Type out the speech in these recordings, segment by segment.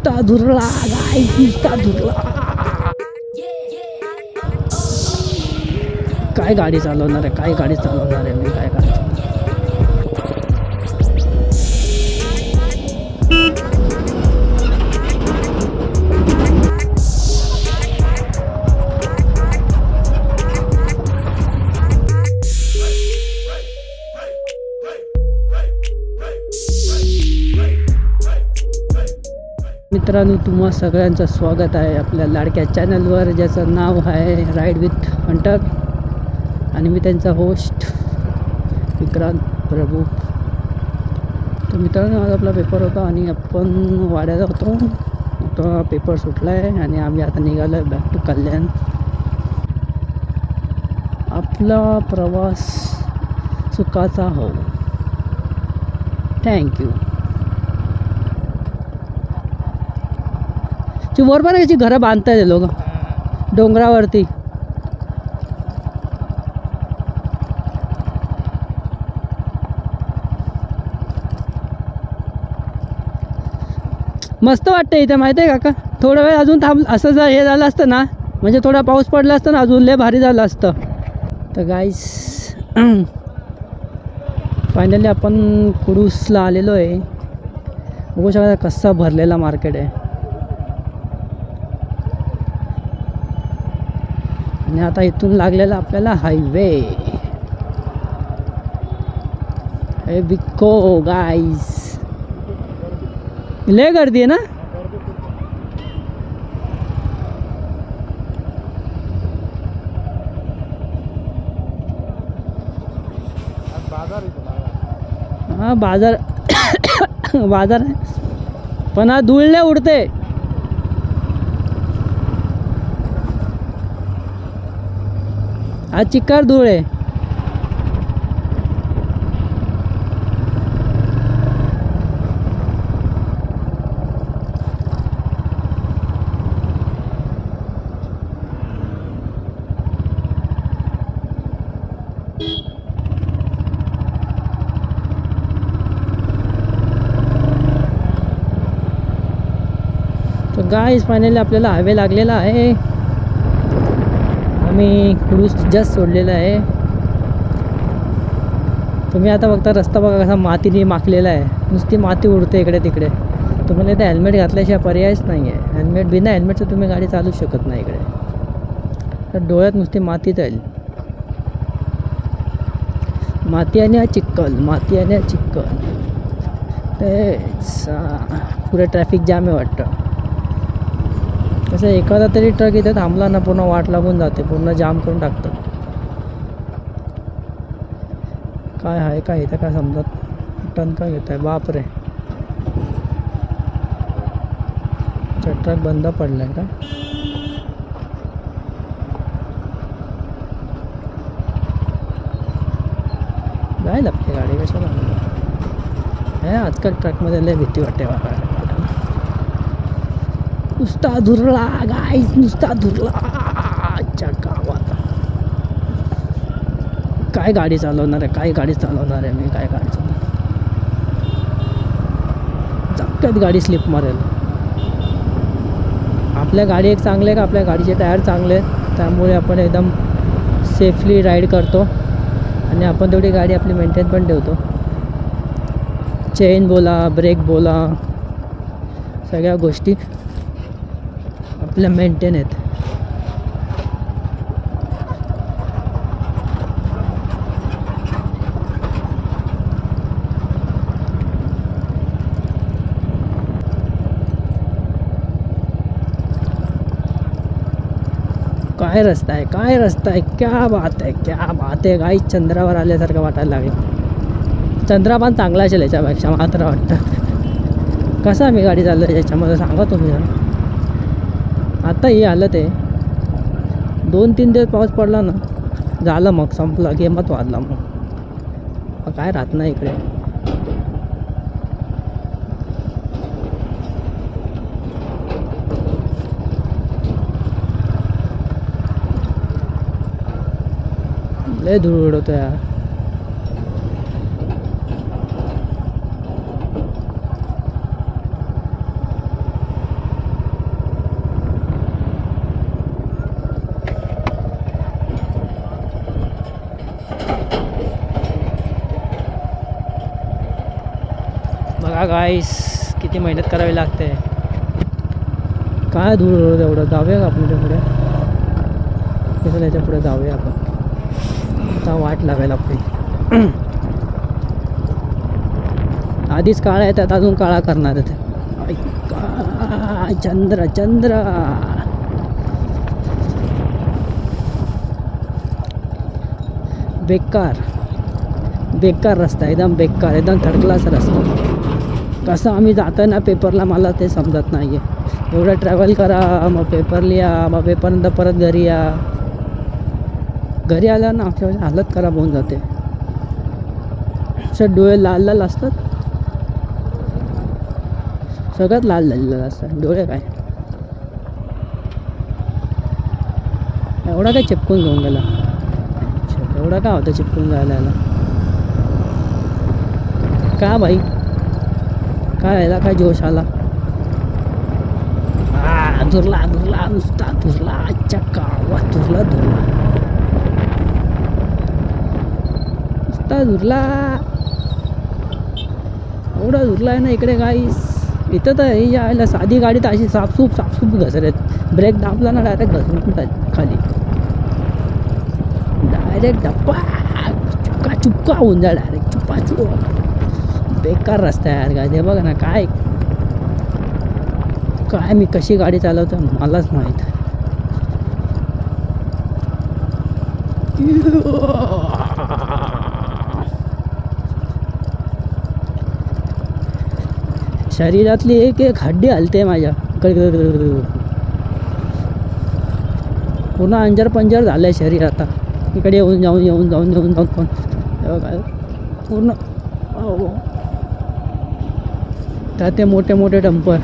नुसता धुरळा गाईस, नुसता धुरळा. काय गाडी चालवणार आहे, काय गाडी चालवणार आहे मी, काय गाडी मित्रांनो, तुम्हा सगळ्यांचं स्वागत आहे आपल्या लाडक्या चॅनलवर, ज्याचं नाव आहे राईड विथ हंटर. आणि मी त्यांचा होस्ट विक्रांत प्रभू. तर मित्रांनो, आज आपला पेपर होता आणि आपण वाड्याला होतो. आता पेपर सुटला आहे आणि आम्ही आता निघालो आहे बॅक टू कल्याण. आपला प्रवास सुखाचा हो. थँक्यू. बरोबर आहे, याची घरं बांधतायत लोक डोंगरावरती. मस्त वाटतं इथे, माहिती आहे काका. थोडा वेळ अजून थांब, असं जर हे झालं असतं ना, म्हणजे थोडा पाऊस पडला असतं ना, अजून लय भारी झालं असतं. तर गाईस, फायनली आपण कुडूसला आलेलो आहे. बघू शकता कसा भरलेला मार्केट आहे. आणि आता इथून लागलेला आपल्याला हायवे. हे बिको गाईस, लय गर्दी आहे ना. हा बाजार बाजार आहे, पण हा धूळ लय उडते. आज चिक्कार धूळ आहे. तर गाईस, फायनली आपल्याला हायवे लागलेला आहे. आम्ही कुडूस जस्ट सोडलेला आहे. तुम्ही आता बघता रस्ता बघा कसा मातीने माखलेला आहे. नुसती माती उडते इकडे तिकडे. तुम्हाला इथे हेल्मेट घातल्याशिवाय पर्यायच नाही आहे. हेल्मेट, बिना हेल्मेटचं तुम्ही गाडी चालू शकत नाही इकडे. तर डोळ्यात नुसती माती जाईल. माती आणि चिक्कल, माती आणि चिक्कल. तेच पुढे ट्रॅफिक जाम आहे वाटतं. कसं एखादा तरी ट्रक इथे थांबला ना, पूर्ण वाट लागून जाते, पूर्ण जाम करून टाकतं. काय आहे काय इथं काय समजत. टन का घेत आहे, बापरे. ट्रक बंद पडलाय का. जायला आपली गाडी कशाला हे. आजकाल ट्रकमध्ये लय भीती वाटते वाटायला. नुसता धुरळा गाईस, नुसता धुरळा. आजच्या गावात काय गाडी चालवणार आहे, काय गाडी चालवणार आहे मी, काय गाडी चालवणार. झटक्यात गाडी स्लिप मारेल. आपल्या गाडी एक चांगले का, आपल्या गाडीचे टायर चांगले आहेत, त्यामुळे आपण एकदम सेफली राईड करतो. आणि आपण तेवढी गाडी आपली मेंटेन पण ठेवतो. चेन बोला, ब्रेक बोला, सगळ्या गोष्टी आपल्या मेंटेन आहेत. काय रस्ता आहे, काय रस्ता आहे, क्या बात आहे, क्या बात आहे. गाईस, चंद्रावर आल्यासारखं वाटायला लागलं. चंद्रा पण चांगला असेल याच्यापेक्षा मात्र वाटतं. कसा मी गाडी चाललो याच्यामध्ये सांगा तुम्ही. आता ही हालत आहे. 2-3 दिवस पाऊस पडला ना, झालं मग संपलं, गेमच वाजला मग काय राहत नाही इकडे. लय धूळ उडवतो यार. गाईस, किती मेहनत करावी लागते. काय धूळ एवढं. जाऊया का आपण पुढे? कसं त्याच्या पुढे जाऊया आपण. आता वाट लागायला आपली. आधीच काळा आहे, त्यात अजून काळा करणार आहे. चंद्र चंद्र. बेकार बेकार रस्ता, एकदम बेकार, एकदम थर्ड क्लास रस्ता. कसं आम्ही जातो ना पेपरला, मला ते समजत नाही आहे. एवढं ट्रॅव्हल करा, मग पेपर लिहा, मग पेपरनंतर परत घरी या. घरी आल्यावर ना आमच्या हालत खराब होऊन जाते. असं डोळे लाल लाल असतात, सगळ्यात लाल झालेलं असतात डोळे. काय एवढा काय चिपकून घेऊन गेला? एवढा काय होतं चिपकून जायला याला? का भाई, काय याला काय जोश आला? धुरला धुरला, नुसता धुरला. आजच्या गावात धुरला धुरला, नुसता धुरला. एवढा धुरला आहे ना इकडे गाईस. इथं तर हे यायला साधी गाडी तर अशी साफसूप घसरत. ब्रेक दाबला ना डायरेक्ट घसरून खाली, डायरेक्ट डब्बा चुपका होऊन जा. डायरेक्ट चुप. बेकार रस्ता आहे यार गाडी. हे बघा ना, काय काय मी कशी गाडी चालवतो मलाच माहीत. शरीरातली एक एक हड्डी हलते माझ्या. पूर्ण अंजर पंजर झालं आहे शरीर आता. इकडे येऊन जाऊन पण पूर्ण. त्यात ते मोठे मोठे डंपर.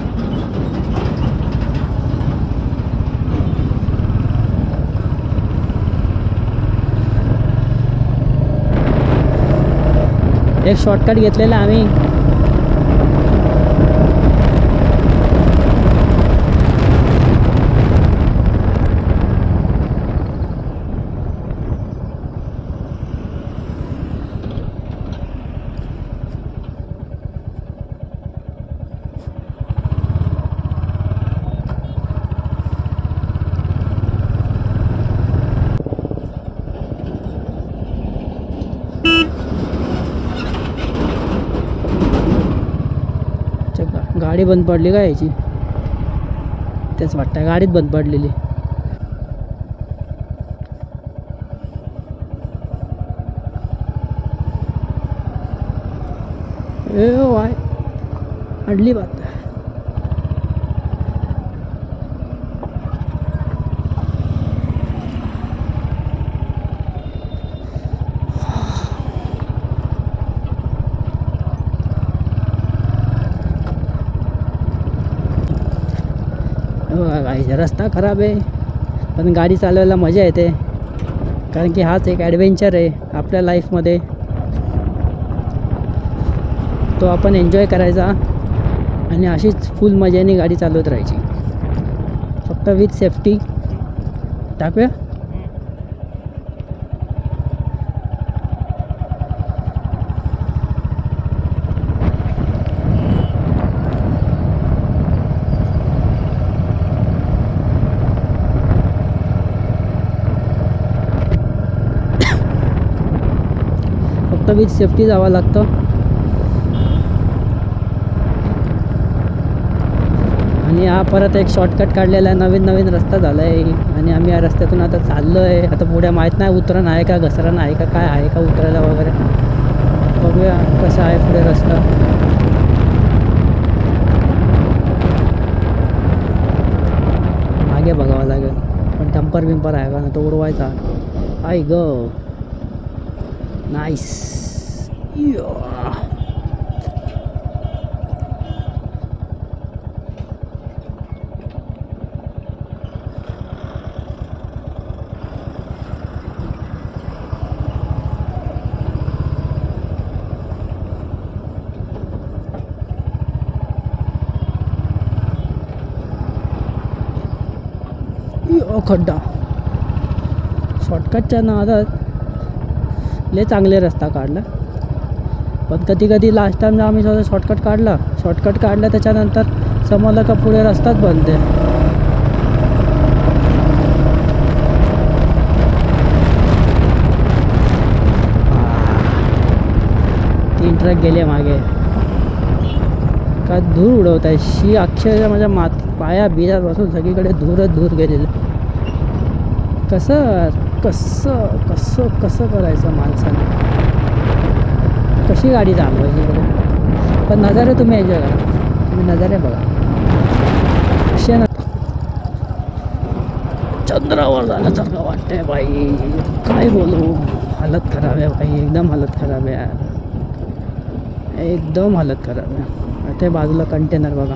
एक शॉर्टकट घेतलेला आम्ही. गाडी बंद पडली का याची? तेच वाटतं, गाडीच बंद पडलेली. वाय अडली बात. रस्ता खराब आहे, पण गाडी चालवायला मजा येते. कारण की हाच एक ॲडव्हेंचर आहे आपल्या लाईफमध्ये. तो आपण एन्जॉय करायचा आणि अशीच फुल मजेने गाडी चालवत राहायची, फक्त विथ सेफ्टी. टाकूया. फक्त विथ सेफ्टी जावं लागतं. आणि हा परत एक शॉर्टकट काढलेला आहे, नवीन रस्ता झाला आहे. आणि आम्ही या रस्त्यातून आता चाललो आहे. आता पुढे माहीत नाही उतरण आहे का घसरण आहे का काय आहे का उतरायला वगैरे. बघूया कसं आहे पुढे रस्ता. मागे बघावं लागेल, पण डंपर बिंपर आहे का ना तो उडवायचा. आय ग नाईस. खड्डा. शॉर्टकटच्या नादात लय चांगले रस्ता काढला, पण कधी लास्ट टाइम आम्ही स्वतः शॉर्टकट काढला शॉर्टकट काढलं त्याच्यानंतर समजलं का पुढे रस्ताच बंद आहे. तीन ट्रक गेले मागे. का धूर उडवत आहे शी, अक्षरशः माझ्या पाया बियात बसून सगळीकडे धूरच धूर गेलेलं. कसं कसं कसं कसं करायचं माणसाने, कशी गाडी चालवायची इकडे. पण नजारे तुम्ही एन्जॉय करा, तुम्ही नजारे बघा असे ना. चंद्रावर झाल्यासारखं वाटतंय बाई, काय बोलू. हालत खराब आहे बाई, एकदम हालत खराब आहे यार, एकदम हालत खराब आहे. ते बाजूला कंटेनर बघा.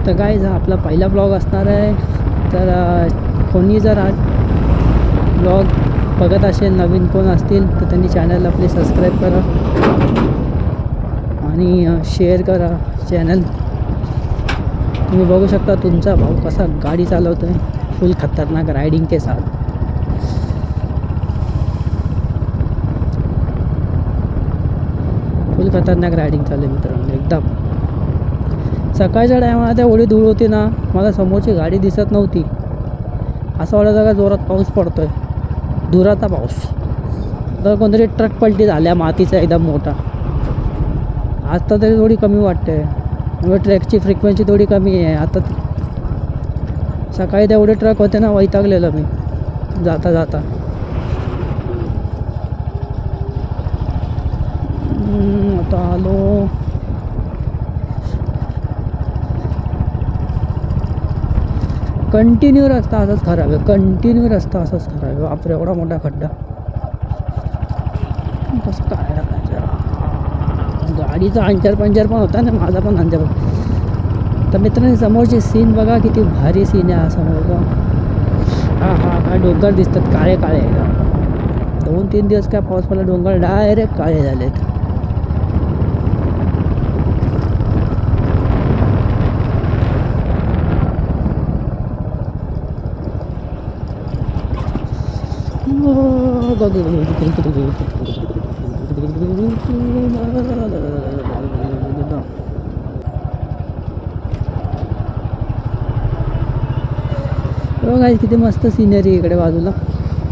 तर गाईज हा आपला पहिला ब्लॉग असणार आहे. तर कोणी जर आज ब्लॉग बघत असेल, नवीन कोण असतील तर त्यांनी चॅनलला प्लीज सबस्क्राईब करा आणि शेअर करा चॅनल. तुम्ही बघू शकता तुमचा भाऊ कसा गाडी चालवतो आहे, फुल खतरनाक रायडिंग के साथ. फुल खतरनाक रायडिंग चालू आहे मित्रांनो एकदम. सकाळच्या टायमाला त्या एवढी धूळ होती ना, मला समोरची गाडी दिसत नव्हती. असं वाटतं का जोरात पाऊस पडतोय, धुराचा पाऊस. तर कोणतरी ट्रक पलटी झाल्या मातीचा एकदम मोठा. आता तरी थोडी कमी वाटते, ट्रकची फ्रिक्वेन्सी थोडी कमी आहे आता. सकाळी तेवढे ट्रक होते ना, वैतागलेलं मी जाता जाता. आता आलो. कंटिन्यू रस्ता असाच खराब आहे, कंटिन्यू रस्ता असाच खराब आहे. बापरे एवढा मोठा खड्डा, कसं काय गाडीचा अंचर पंचर पण होता ना, माझा पण अंचर. तर मित्रांनो समोरचे सीन बघा, किती भारी सीन आहे हा समोरचा. हा हा काय डोंगर दिसतात काळे काळे. 2-3 दिवस काय पाऊस पडला, डोंगर डायरेक्ट काळे झालेत. बघा किती मस्त सिनरी इकडे बाजूला.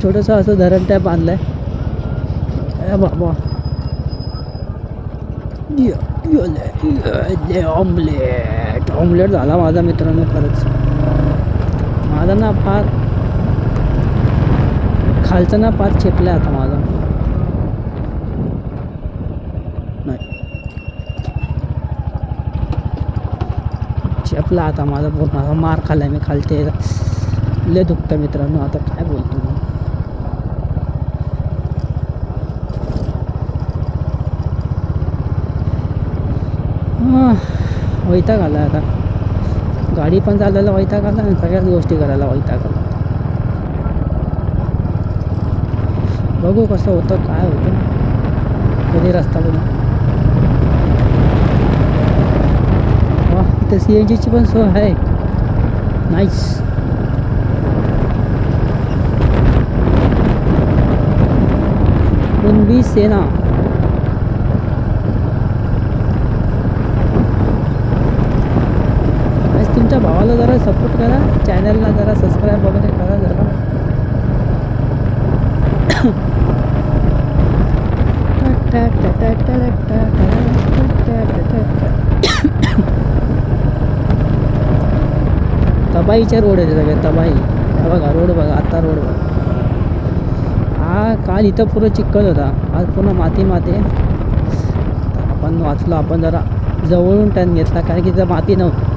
छोटंसं असं धरण टाईप बांधलं आहे. बाबा ऑमलेट ऑमलेट झाला माझा मित्रांनो. खरंच माझा ना फार खालचा ना पार चेपला आता माझा. नाही चेपला आता माझा पूर्ण, मार खाल्ला मी खालते. लय दुखतं मित्रांनो, आता काय बोलतो मी. वैताग आला आता, गाडी पण चालवायला वैताग आला आणि सगळ्याच गोष्टी करायला वैताग आला. बघू कसं होतं काय होतं, कधी रस्ता बघू. वा इथे CNGची पण सोय आहे, नाईस. कुणबी सेना. तुमच्या भावाला जरा सपोर्ट करा, चॅनलला जरा सबस्क्राईब वगैरे करा जरा. तबाईचे रोड आहे सगळे, तबाई. बघा रोड बघा, आता रोड बघा. हा काल इथं पुरं चिखल होता, आज पुन्हा माती माती. आपण वाचलो, आपण जरा जवळून टर्न घेतला कारण की तिथं माती नव्हती.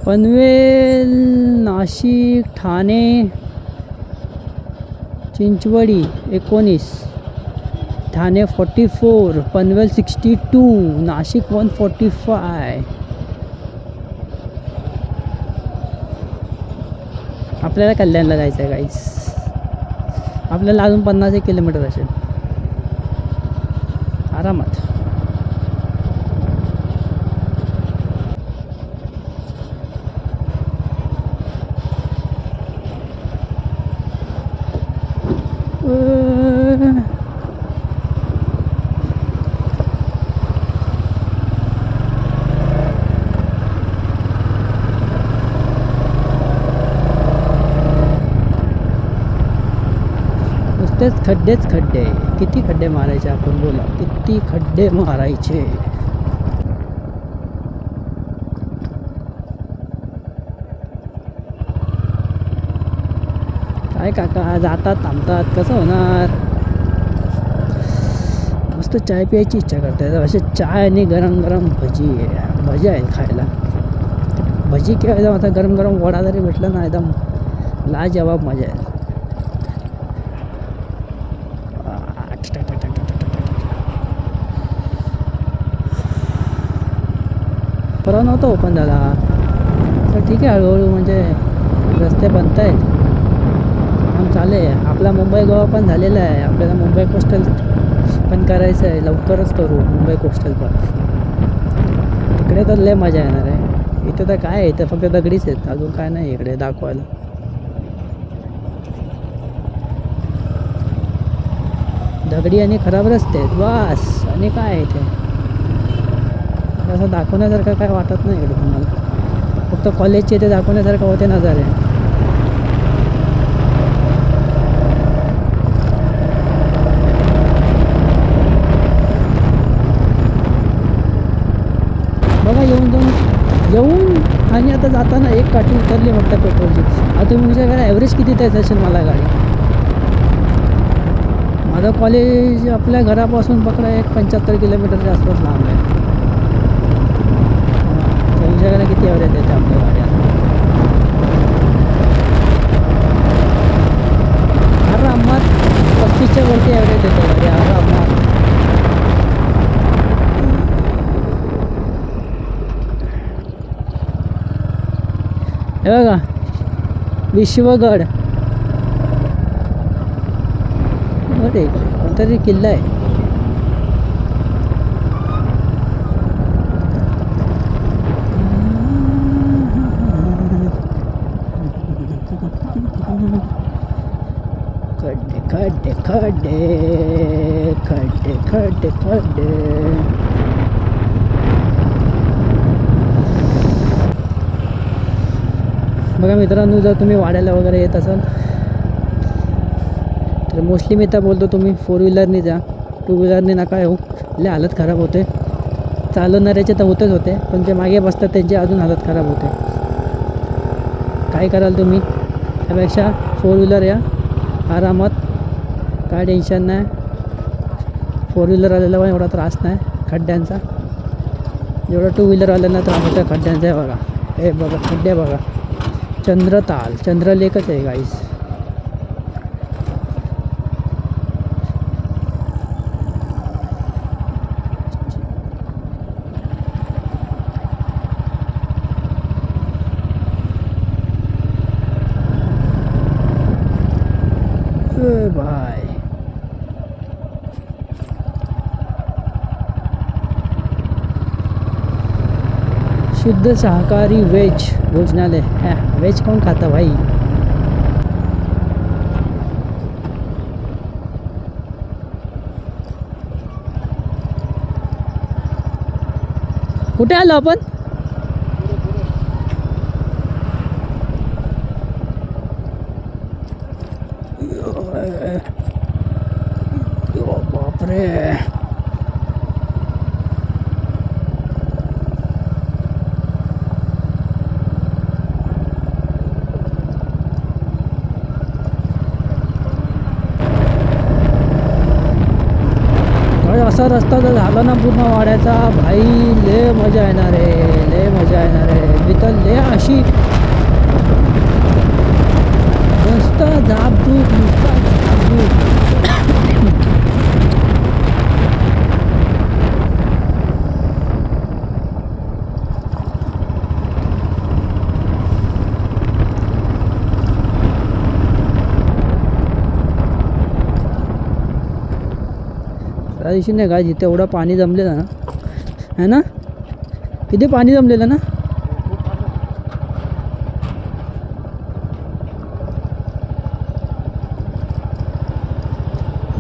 पनवेल, नाशिक, ठाणे, चिंचवडी 19, ठाणे 44, पनवेल 62, नाशिक 145. आपल्याला कल्याणला जायचं आहे गाईस. आपल्याला अजून 50 किलोमीटर असेल आरामात. नुसतेच खड्डेच खड्डे. किती खड्डे मारायचे आपण, बोला किती खड्डे मारायचे. काय काका जातात थांबतात कसं होणार. मस्त चाय प्यायची इच्छा करते. असे चाय आणि गरम गरम भजी भजी आहेत खायला. भजी किंवा एकदम आता गरम गरम वडा जरी भेटला ना एकदम लाजवाब मजा आहे. परवा नव्हता ओपन झाला तर ठीक आहे. हळूहळू म्हणजे रस्ते बनत आहेत, काम चालू आहे. आपला मुंबई गोवा पण झालेला आहे. आपल्याला मुंबई कोस्टल पण करायचं आहे. लवकरच करू मुंबई कोस्टल पण. तिकडे तर लय मजा येणार आहे. इथं तर काय आहे, इथं फक्त दगडीच आहेत, अजून काय नाही इकडे दाखवायला. दगडी आणि खराब रस्ते आहेत बस, आणि काय आहे ते असं दाखवण्यासारखं काय वाटत नाही इकडे तुम्हाला. फक्त कॉलेजचे ते दाखवण्यासारखं होते नजारे. बघा येऊन आणि आता जाताना एक काठी उतरली फक्त पेट्रोलची. आता तुम्ही विचार करा ॲव्हरेज किती द्यायचं असेल मला गाडी. माझं कॉलेज आपल्या घरापासून पकडा एक 75 किलोमीटरच्या आसपास लांब आहे. विचार करा किती ॲव्हरेज देते आपल्या गाडी. आरामात 35च्या वरती ॲव्हरेज देते गाडी आरामात. हे बघा विश्वगड. अरे कोणतरी किल्ला आहे. खड्डे खड्डे खड्डे खड्डे खड्डे खड्डे. बघा मित्रांनो, जर तुम्ही वाड्याला वगैरे येत असाल तर मोस्टली मी तर बोलतो तुम्ही 4 व्हीलरने जा. 2 व्हीलरने नका येऊ, लय हालत खराब होते. चालवणाऱ्याचे तर होतेच होते, पण जे मागे बसतात त्यांची अजून हालत खराब होते. काय कराल तुम्ही, त्यापेक्षा 4 व्हीलर या आरामात, काय टेन्शन नाही. 4 व्हीलर आलेला पण एवढा त्रास नाही खड्ड्यांचा जेवढा 2 व्हीलरवाल्यांना त्रास होता खड्ड्यांचा. आहे बघा, हे बघा खड्डे बघा. चंद्रताल चंद्रलेखच आहे गाईस. भाई शुद्ध शाकाहारी वेज भोजनालय है. वेज कौन खाता भाई. कुठे आलो आपण. बापरे. असा रस्ता जर झाला ना पूर्ण वाड्याचा, भाई लय मजा येणार आहे, लय मजा येणार आहे. मी तर लय अशी नुसतं झापझूप नुसतं झापझूप. त्या दिवशी नाही का जिथे एवढं पाणी जमलेलं ना है ना, किती पाणी जमलेलं ना.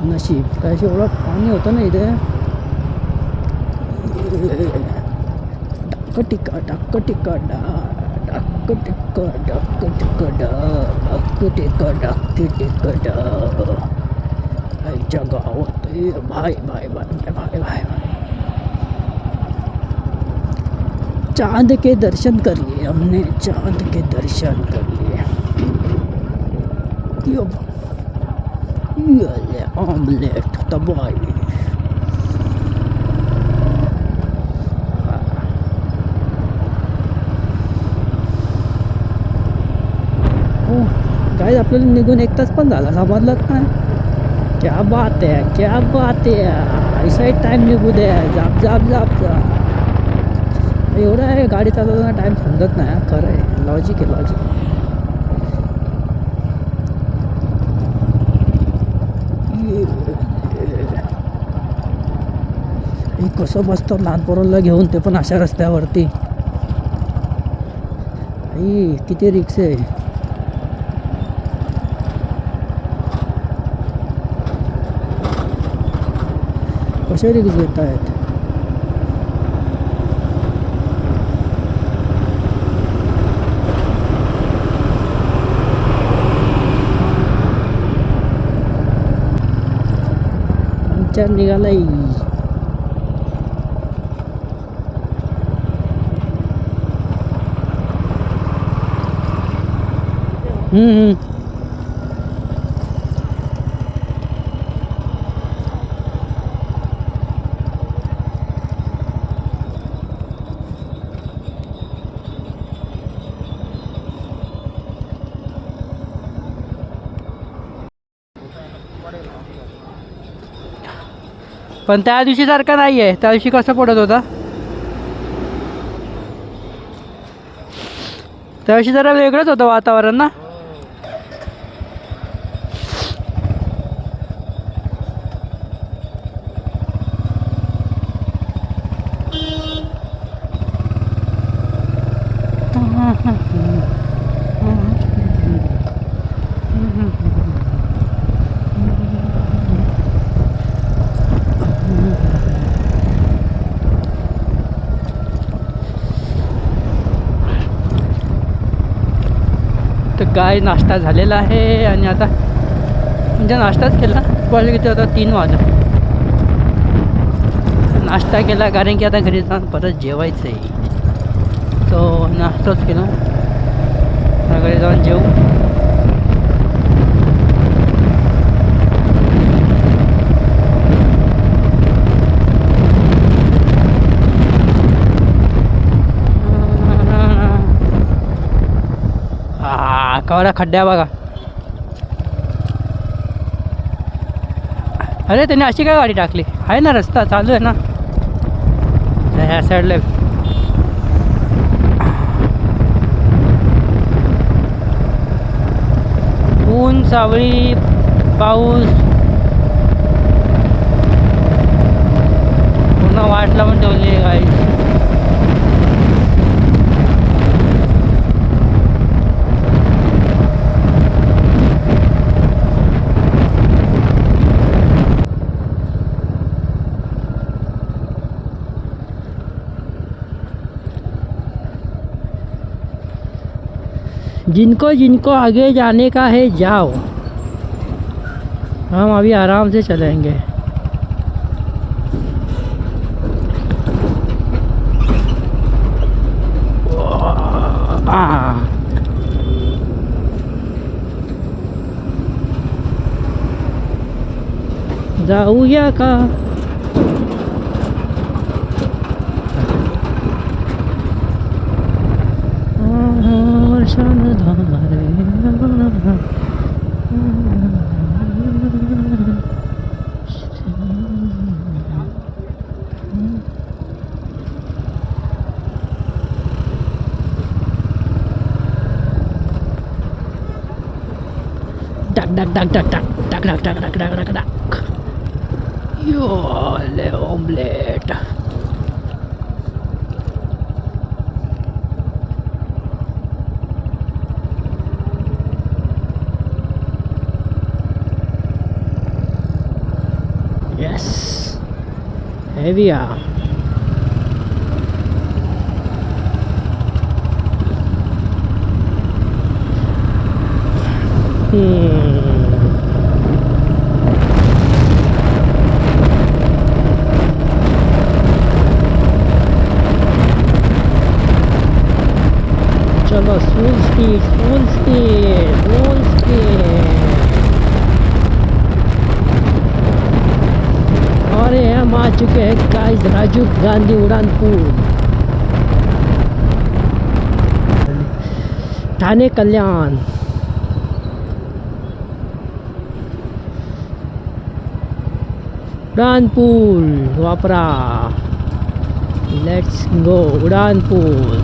नशीब काय एवढं पाणी होतं ना इथे. डक्क टिक्का डक्क टिक्का डक्क टिक्का डक्क टिक्का डक्क टिक्का डक्क टिक्का आईच्या गावात भाई भाई भाई भाई भाई भाई. चांद के दर्शन कर लिए हमने, चांद के दर्शन कर लिए. ये ऑमलेट तबाही. हो काय आपल्याला निघून 1 तास पण झाला, समजलंच नाही. क्या बात है क्या बात है. ऐसा टाइम निघू द्या. जाप जाप जाप जा. एवढं आहे गाडी चालवताना टाईम समजत नाही. खरं आहे, लॉजिक आहे लॉजिक. कसं बसतं लहान पोरांना घेऊन, ते पण अशा रस्त्यावरती. आई किती रिक्स आहे. कसे रिक्स घेत आहेत. पंक्चर निघालाय. पण त्या दिवशी सारखा नाही आहे. त्या दिवशी कसं पडत होता. त्या दिवशी जरा वेगळंच होतं वातावरण ना. तर काय नाश्ता झालेला आहे. आणि आता म्हणजे नाश्ताच केला. वाजले किती आता 3 वाजले. नाश्ता केला कारण की आता घरी जाऊन परत जेवायचं आहे. तो नाश्ताच केला. घरी जाऊन जेवू. कवरा खड्ड्या बघा. अरे त्याने अशी काय गाडी टाकली. आहे ना रस्ता चालू आहे ना ह्या साईडला. ऊन सावळी पाऊस पूर्ण वाट लावून ठेवली आहे गाडी. जिनको जिनको आगे जाने का है जाओ. हम अभी आराम से चलेंगे. जाऊया का. Duck duck duck duck duck duck duck duck duck duck duck यो ले omelette. Yes, here we are. चलो full speed full speed full speed. और हम आ चुके हैं गाइस राजीव गांधी उड़ान पुल, ठाणे कल्याण. उडान पूल वापरा. लेट्स गो उडान पूल.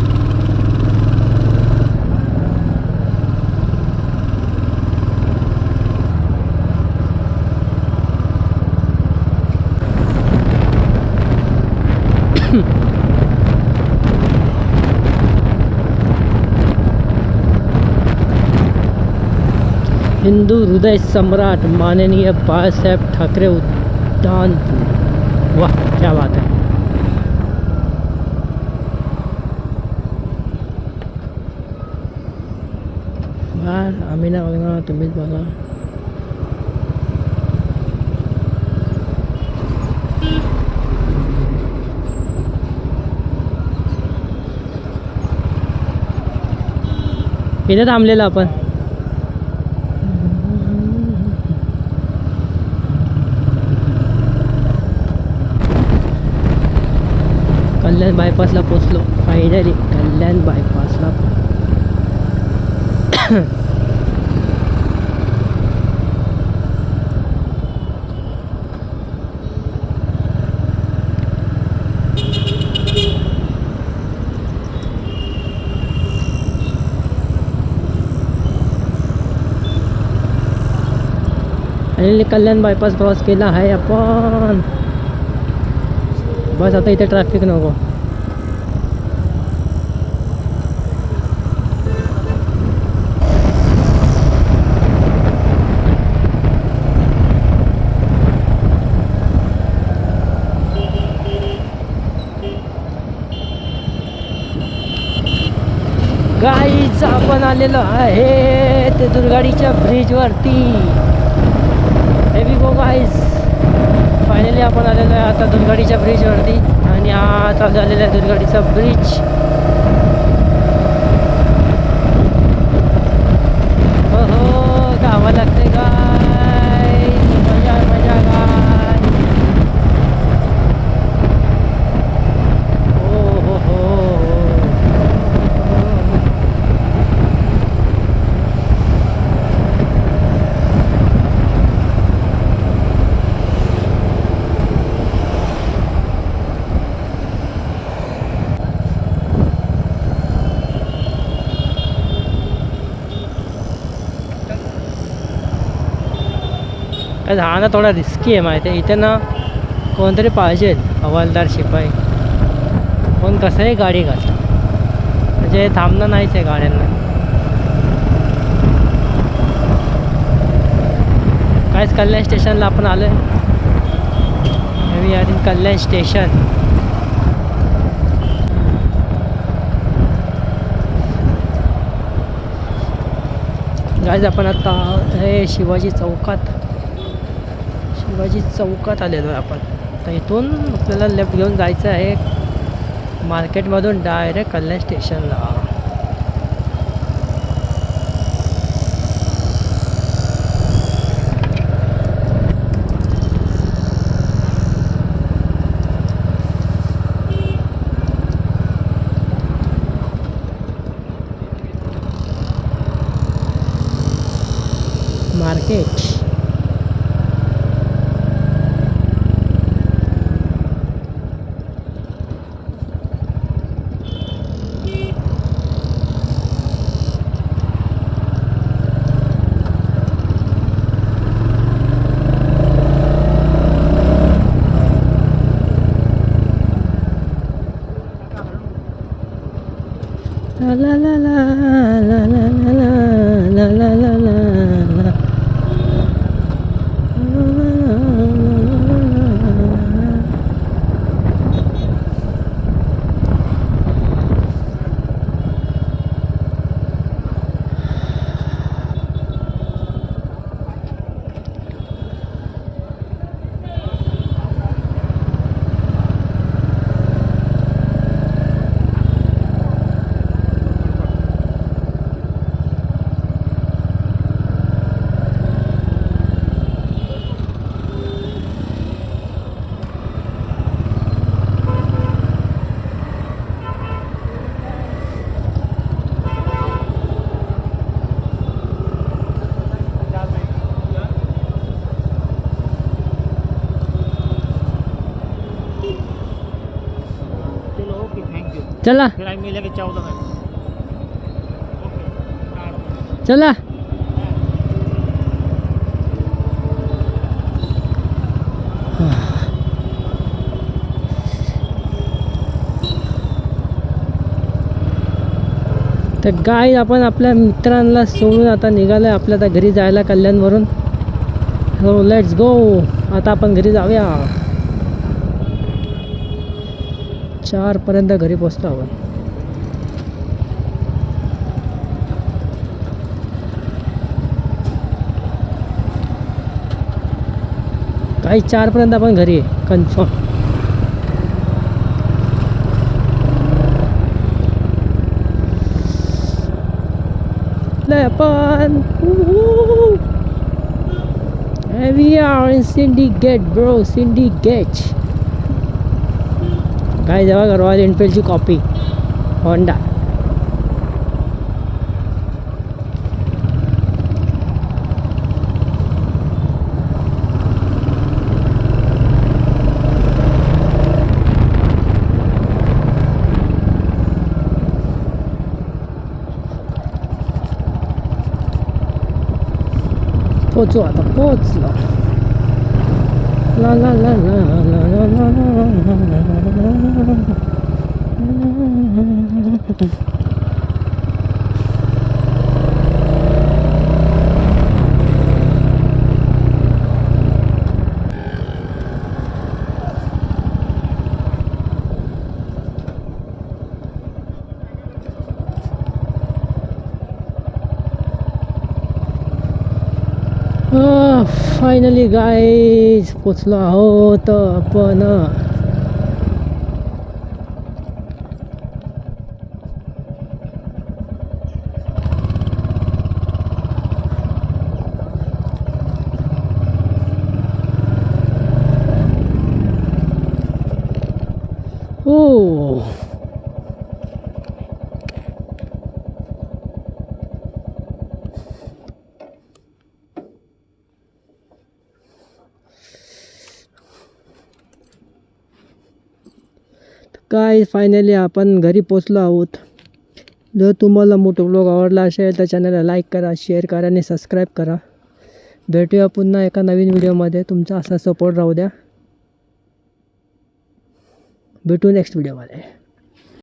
हिंदू हृदय सम्राट माननीय बाळासाहेब ठाकरे उड्डाण पूल. वाह क्या बात है. यार आम्ही ना बघणार तुम्हीच बघा. इथे थांबलेलं आपण. कल्याण बायपासला पोचलो फायनली. कल्याण बायपासला आणि कल्याण बायपास क्रॉस केला आहे आपण. बस आता इथे ट्रॅफिक नको. गाईज आपण आलेलो आहे ते दुर्गाडीच्या ब्रिजवरती. हे बी गो गाईज फायनली आपण आलेलो आहे आता दुर्गाडीच्या ब्रिजवरती. आणि हा चालू झालेला आहे दुर्गाडीचा ब्रिज. हो हो गावा लागते गाय. मजा मजा गाय. हो हो हो. हा ना थोडा रिस्की आहे माहिती आहे. इथे ना कोणतरी पाहिजे हवालदार शिपाई. कोण कसंही गाडी घालतं म्हणजे थांबणं नाहीच आहे गाड्यांना. कायच कल्याण स्टेशनला आपण आलो आहे. We are in Kalyan station. Guys आपण आता हे शिवाजी चौकात आलेलो आहे आपण. तर इथून आपल्याला लेफ्ट घेऊन जायचं आहे मार्केटमधून डायरेक्ट कल्याण स्टेशनला. मार्केट ला ला ला ला ला ला ला ला ला ला ला ला. चला चला तर गाय आपण आपल्या मित्रांना सोडून आता निघालो आहे आपल्या आता घरी जायला कल्याणवरून. हो लेट्स गो. आता आपण घरी जाऊया. 4 पर्यंत घरी पोचतो आपण. काही 4 पर्यंत आपण घरी आहे कन्फर्म. आपण we are in Syndicate bro. Syndicate काय जेव्हा रॉयल एनफिल्डची कॉपी होंडा. पोचू आता पोचलो. ला ला ला ला ला ला ला फायनली गाईज पोचलो आहोत आपण. हो काय फायनली आपण घरी पोचलो आहोत. जर तुम्हाला मोठा व्लॉग आवडला असेल तर चॅनलला लाईक करा, शेअर करा आणि सबस्क्राईब करा. भेटूया पुन्हा एका नवीन व्हिडिओमध्ये. तुमचा असा सपोर्ट राहू द्या. भेटू नेक्स्ट व्हिडिओमध्ये.